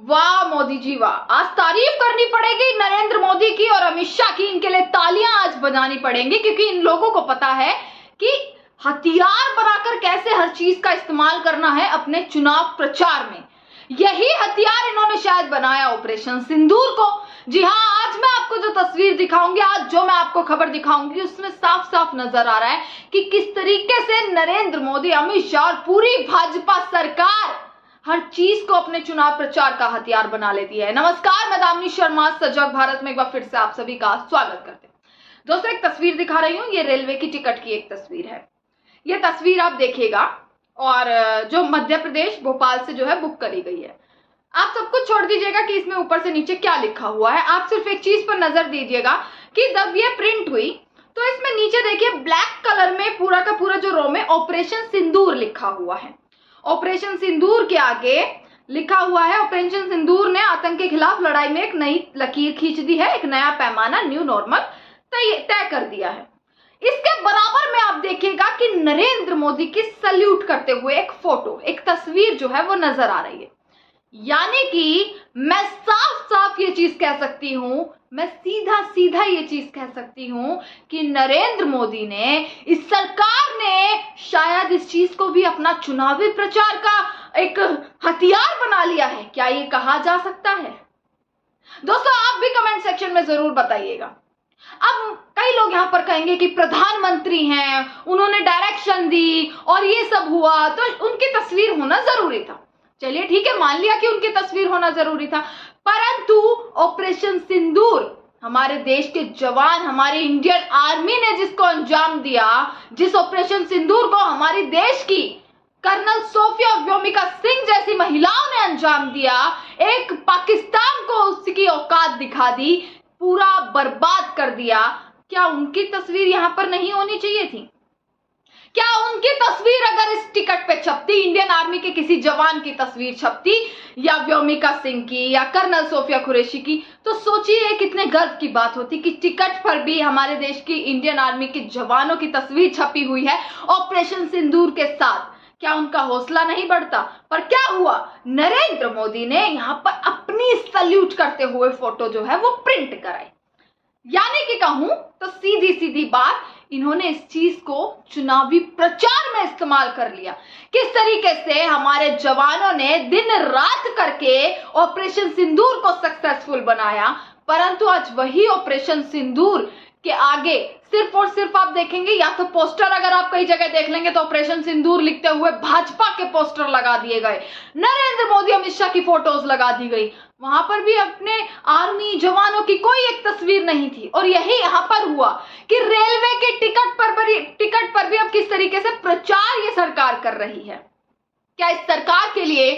वाह मोदी जी वाह, आज तारीफ करनी पड़ेगी नरेंद्र मोदी की और अमित शाह की। इनके लिए तालियां आज बजानी पड़ेंगी, क्योंकि इन लोगों को पता है कि हथियार बनाकर कैसे हर चीज का इस्तेमाल करना है अपने चुनाव प्रचार में। यही हथियार इन्होंने शायद बनाया ऑपरेशन सिंदूर को। जी हाँ, आज मैं आपको जो तस्वीर दिखाऊंगी, आज जो मैं आपको खबर दिखाऊंगी, उसमें साफ साफ नजर आ रहा है कि किस तरीके से नरेंद्र मोदी, अमित शाह और पूरी भाजपा सरकार हर चीज को अपने चुनाव प्रचार का हथियार बना लेती है। नमस्कार, मैं दामिनी शर्मा, सजग भारत में एक बार फिर से आप सभी का स्वागत करते हैं। दोस्तों, एक तस्वीर दिखा रही हूँ, ये रेलवे की टिकट की एक तस्वीर है। ये तस्वीर आप देखिएगा, और जो मध्य प्रदेश भोपाल से जो है बुक करी गई है। आप सब कुछ छोड़ दीजिएगा कि इसमें ऊपर से नीचे क्या लिखा हुआ है, आप सिर्फ एक चीज पर नजर दीजिएगा कि जब ये प्रिंट हुई तो इसमें नीचे देखिए ब्लैक कलर में पूरा का पूरा जो रो में ऑपरेशन सिंदूर लिखा हुआ है। ऑपरेशन सिंदूर के आगे लिखा हुआ है, ऑपरेशन सिंदूर ने आतंक के खिलाफ लड़ाई में एक नई लकीर खींच दी है, एक नया पैमाना, न्यू नॉर्मल तय कर दिया है। इसके बराबर में आप देखिएगा कि नरेंद्र मोदी की सल्यूट करते हुए एक फोटो, एक तस्वीर जो है वो नजर आ रही है। यानी कि मैं साफ साफ ये चीज कह सकती हूं, मैं सीधा सीधा ये चीज कह सकती हूं कि नरेंद्र मोदी ने, इस सरकार ने शायद इस चीज को भी अपना चुनावी प्रचार का एक हथियार बना लिया है। क्या ये कहा जा सकता है? दोस्तों, आप भी कमेंट सेक्शन में जरूर बताइएगा। अब कई लोग यहाँ पर कहेंगे कि प्रधानमंत्री हैं, उन्होंने डायरेक्शन दी और ये सब हुआ तो उनकी तस्वीर होना जरूरी था। चलिए ठीक है, मान लिया कि उनकी तस्वीर होना जरूरी था, परंतु ऑपरेशन सिंदूर, हमारे देश के जवान, हमारी इंडियन आर्मी ने जिसको अंजाम दिया, जिस ऑपरेशन सिंदूर को हमारी देश की कर्नल सोफिया और व्योमिका सिंह जैसी महिलाओं ने अंजाम दिया, एक पाकिस्तान को उसकी औकात दिखा दी, पूरा बर्बाद कर दिया, क्या उनकी तस्वीर यहां पर नहीं होनी चाहिए थी? क्या उनकी तस्वीर अगर इस टिकट पे छपती, इंडियन आर्मी के किसी जवान की तस्वीर छपती, या व्योमिका सिंह की या कर्नल सोफिया कुरैशी की, तो सोचिए कितने गर्व की बात होती कि टिकट पर भी हमारे देश की इंडियन आर्मी के जवानों की तस्वीर छपी हुई है ऑपरेशन सिंदूर के साथ। क्या उनका हौसला नहीं बढ़ता? पर क्या हुआ, नरेंद्र मोदी ने यहाँ पर अपनी सल्यूट करते हुए फोटो जो है वो प्रिंट कराई। यानी कि कहूं तो सीधी सीधी बात, इन्होंने इस चीज को चुनावी प्रचार में इस्तेमाल कर लिया। किस तरीके से हमारे जवानों ने दिन रात करके ऑपरेशन सिंदूर को सक्सेसफुल बनाया, परंतु आज वही ऑपरेशन सिंदूर के आगे सिर्फ और सिर्फ आप देखेंगे, या तो पोस्टर अगर आप कई जगह देख लेंगे तो ऑपरेशन सिंदूर लिखते हुए भाजपा के पोस्टर लगा दिए गए, नरेंद्र मोदी अमित शाह की फोटोज लगा दी गई, वहां पर भी अपने आर्मी जवानों की कोई एक तस्वीर नहीं थी। और यही यहां पर हुआ कि रेलवे के टिकट पर भी अब किस तरीके से प्रचार ये सरकार कर रही है। क्या इस सरकार के लिए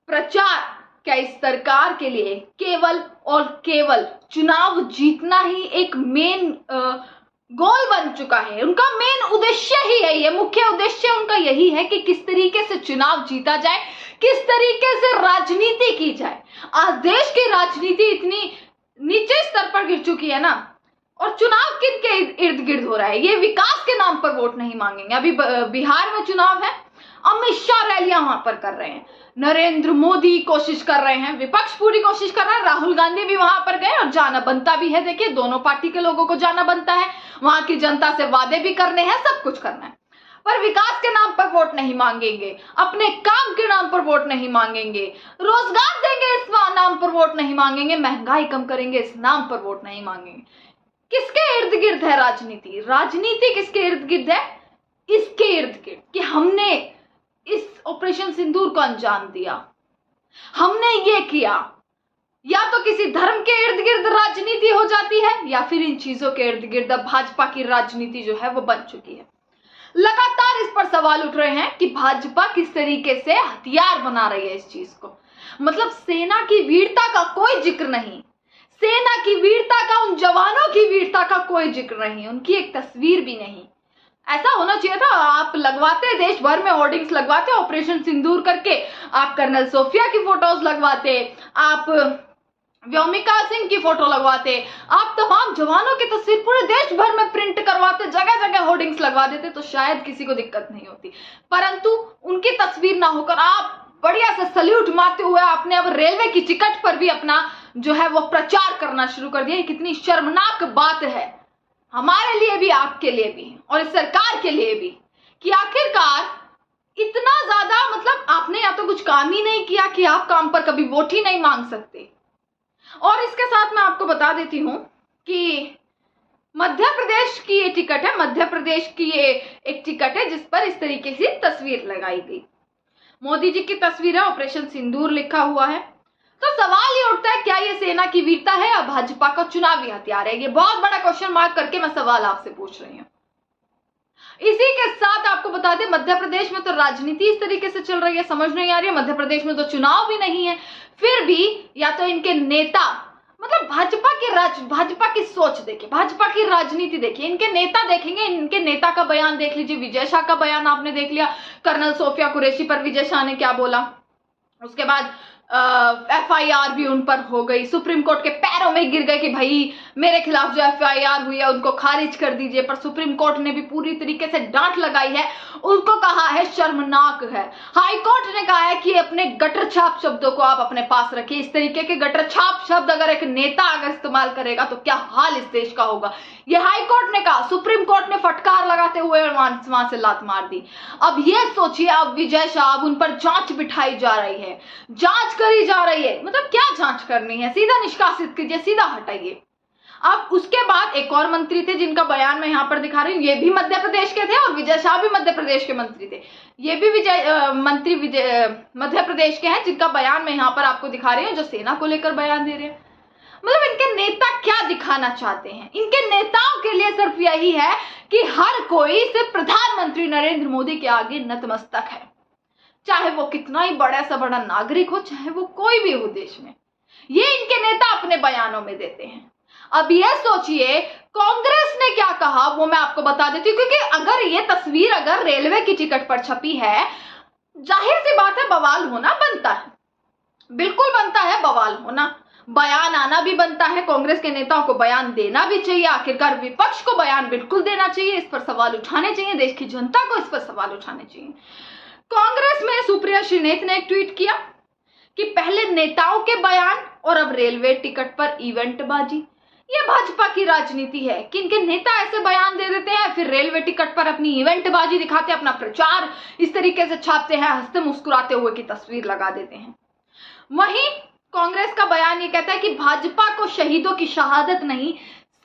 प्रचार, क्या इस सरकार के लिए केवल और केवल चुनाव जीतना ही एक मेन गोल बन चुका है? उनका मेन उद्देश्य ही है, ये मुख्य उद्देश्य उनका यही है कि किस तरीके से चुनाव जीता जाए, किस तरीके से राजनीति की जाए। आज देश की राजनीति इतनी नीचे स्तर पर गिर चुकी है ना, और चुनाव किन के इर्द गिर्द हो रहा है? ये विकास के नाम पर वोट नहीं मांगेंगे। अभी बिहार में चुनाव है, अमित शाह रैलियां वहां पर कर रहे हैं, नरेंद्र मोदी कोशिश कर रहे हैं, विपक्ष पूरी कोशिश कर रहा है, राहुल गांधी भी वहां पर गए और जाना बनता भी है। देखिए, दोनों पार्टी के लोगों को जाना बनता है, वहां की जनता से वादे भी करने हैं, सब कुछ करना है, पर विकास के नाम पर वोट नहीं मांगेंगे, अपने काम के नाम पर वोट नहीं मांगेंगे, रोजगार देंगे इस नाम पर वोट नहीं मांगेंगे, महंगाई कम करेंगे इस नाम पर वोट नहीं मांगेंगे। किसके इर्द गिर्द है राजनीति? राजनीति किसके इर्द गिर्द है? इसके इर्द गिर्द कि हमने इस ऑपरेशन सिंदूर को अंजाम दिया, हमने ये किया। या तो किसी धर्म के इर्द गिर्द राजनीति हो जाती है, या फिर इन चीजों के इर्द गिर्द अब भाजपा की राजनीति जो है वो बन चुकी है। लगातार इस पर सवाल उठ रहे हैं कि भाजपा किस तरीके से हथियार बना रही है इस चीज को। मतलब सेना की वीरता का कोई जिक्र नहीं, सेना की वीरता का, उन जवानों की वीरता का कोई जिक्र नहीं, उनकी एक तस्वीर भी नहीं। ऐसा होना चाहिए था, आप लगवाते देश भर में होर्डिंग्स लगवाते ऑपरेशन सिंदूर करके, आप कर्नल सोफिया की फोटोज लगवाते, आप व्योमिका सिंह की फोटो लगवाते, आप तमाम जवानों की तस्वीर पूरे देश भर में प्रिंट करवाते, जगह जगह होर्डिंग्स लगवा देते, तो शायद किसी को दिक्कत नहीं होती। परंतु उनकी तस्वीर ना होकर आप बढ़िया से सल्यूट मारते हुए आपने अब रेलवे की टिकट पर भी अपना जो है वो प्रचार करना शुरू कर दिया। कितनी शर्मनाक बात है हमारे लिए भी, आपके लिए भी और इस सरकार के लिए भी, कि आखिरकार इतना ज्यादा मतलब आपने या तो कुछ काम ही नहीं किया कि आप काम पर कभी वोट ही नहीं मांग सकते। और इसके साथ मैं आपको बता देती हूं कि मध्य प्रदेश की ये टिकट है, मध्य प्रदेश की ये एक टिकट है जिस पर इस तरीके से तस्वीर लगाई गई, मोदी जी की तस्वीर है, ऑपरेशन सिंदूर लिखा हुआ है। तो सवाल ये उठता है, क्या ये सेना की वीरता है या भाजपा का चुनावी हथियार है? ये बहुत बड़ा क्वेश्चन मार्क करके मैं सवाल आपसे पूछ रही हूं। इसी के साथ आपको बता दें, मध्य प्रदेश में तो राजनीति इस तरीके से चल रही है, समझ नहीं आ रही है। मध्य प्रदेश में तो चुनाव भी नहीं है, फिर भी या तो इनके नेता मतलब भाजपा की सोच देखिए, भाजपा की राजनीति देखिए, इनके नेता देखेंगे, इनके नेता का बयान देख लीजिए। विजय शाह का बयान आपने देख लिया, कर्नल सोफिया कुरैशी पर विजय शाह ने क्या बोला। उसके बाद FIR भी उन पर हो गई, सुप्रीम कोर्ट के पैरों में गिर गए कि भाई मेरे खिलाफ जो FIR हुई है उनको खारिज कर दीजिए, पर सुप्रीम कोर्ट ने भी पूरी तरीके से डांट लगाई है, उनको कहा है शर्मनाक है। हाई कोर्ट ने कहा है कि अपने गटर छाप शब्दों को आप अपने पास रखिए। इस तरीके के गटर छाप शब्द अगर एक नेता अगर इस्तेमाल करेगा तो क्या हाल इस देश का होगा, ये हाई कोर्ट ने कहा। सुप्रीम कोर्ट ने फटकार लगाते हुए वहां से लात मार दी। अब ये सोचिए, अब विजय शाह, अब उन पर जांच बिठाई जा रही है, जांच करी जा रही है। मतलब क्या जांच करनी है, सीधा निष्कासित कीजिए, सीधा हटाइए। अब उसके बाद एक और मंत्री थे जिनका बयान मैं यहां पर दिखा रही हूं, ये भी मध्य प्रदेश के थे और विजय शाह भी मध्य प्रदेश के मंत्री थे। ये भी मध्य प्रदेश के हैं जिनका बयान मैं यहां पर आपको दिखा रही हूं, जो सेना को लेकर बयान दे रहे हैं। मतलब इनके नेता क्या दिखाना चाहते हैं? इनके नेताओं के लिए सिर्फ यही है कि हर कोई सिर्फ प्रधानमंत्री नरेंद्र मोदी के आगे नतमस्तक है, चाहे वो कितना ही बड़ा सा बड़ा नागरिक हो, चाहे वो कोई भी हो देश में। ये इनके नेता अपने बयानों में देते हैं। अब ये सोचिए कांग्रेस ने क्या कहा, वो मैं आपको बता देती हूँ, क्योंकि अगर ये तस्वीर अगर रेलवे की टिकट पर छपी है, जाहिर सी बात है बवाल होना बनता है, बिल्कुल बनता है बवाल होना, बयान आना भी बनता है। कांग्रेस के नेताओं को बयान देना भी चाहिए, आखिरकार विपक्ष को बयान बिल्कुल देना चाहिए, इस पर सवाल उठाने चाहिए, देश की जनता को इस पर सवाल उठाने चाहिए। कांग्रेस में सुप्रिया श्रीनेत ने एक ट्वीट किया कि पहले नेताओं के बयान और अब रेलवे टिकट पर इवेंट बाजी। ये भाजपा की राजनीति है कि इनके नेता ऐसे बयान दे देते हैं, फिर रेलवे टिकट पर अपनी इवेंट बाजी दिखाते हैं, अपना प्रचार इस तरीके से छापते हैं, हंसते मुस्कुराते हुए की तस्वीर लगा देते हैं। वहीं कांग्रेस का बयान ये कहता है कि भाजपा को शहीदों की शहादत नहीं,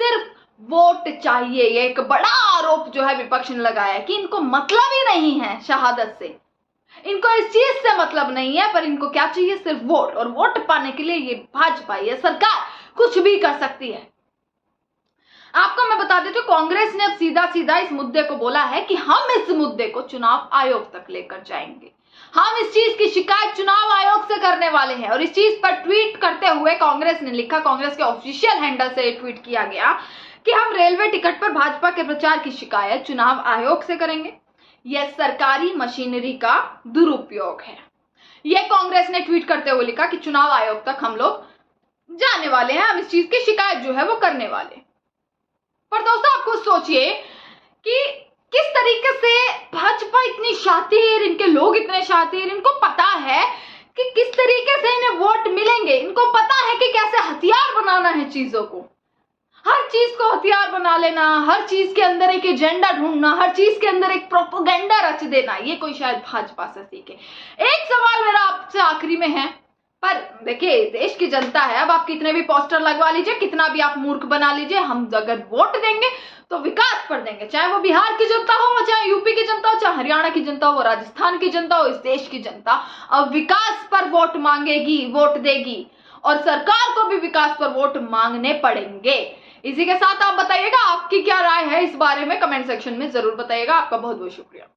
सिर्फ वोट चाहिए। ये एक बड़ा आरोप जो है विपक्ष ने लगाया है कि इनको मतलब ही नहीं है शहादत से, इनको इस चीज से मतलब नहीं है, पर इनको क्या चाहिए, सिर्फ वोट। और वोट पाने के लिए ये भाजपा, ये सरकार कुछ भी कर सकती है। आपको मैं बता देती हूँ, कांग्रेस ने अब सीधा सीधा इस मुद्दे को बोला है कि हम इस मुद्दे को चुनाव आयोग तक लेकर जाएंगे, हम इस चीज की शिकायत चुनाव आयोग से करने वाले हैं। और इस चीज पर ट्वीट करते हुए कांग्रेस ने लिखा, कांग्रेस के ऑफिशियल हैंडल से ट्वीट किया गया कि हम रेलवे टिकट पर भाजपा के प्रचार की शिकायत चुनाव आयोग से करेंगे, यह सरकारी मशीनरी का दुरुपयोग है। यह कांग्रेस ने ट्वीट करते हुए लिखा कि चुनाव आयोग तक हम लोग जाने वाले हैं, हम इस चीज की शिकायत जो है वो करने वाले। पर दोस्तों आप खुद सोचिए कि किस तरीके से भाजपा इतनी शातिर, इनके लोग इतने शातिर, इनको पता है कि किस तरीके से इन्हें वोट मिलेंगे, इनको पता है कि कैसे हथियार बनाना है चीजों को, हर चीज को हथियार बना लेना, हर चीज के अंदर एक एजेंडा ढूंढना, हर चीज के अंदर एक प्रोपेगेंडा रच देना। ये कोई शायद भाजपा से सीखे। एक सवाल मेरा आपसे आखिरी में है, पर देखिए देश की जनता है, अब आप कितने भी पोस्टर लगवा लीजिए, कितना भी आप मूर्ख बना लीजिए, हम अगर वोट देंगे तो विकास पर देंगे, चाहे वो बिहार की जनता हो, चाहे यूपी की जनता हो, चाहे हरियाणा की जनता हो, राजस्थान की जनता हो, इस देश की जनता अब विकास पर वोट मांगेगी, वोट देगी, और सरकार को भी विकास पर वोट मांगने पड़ेंगे। इसी के साथ आप बताइएगा आपकी क्या राय है इस बारे में, कमेंट सेक्शन में जरूर बताइएगा। आपका बहुत बहुत शुक्रिया।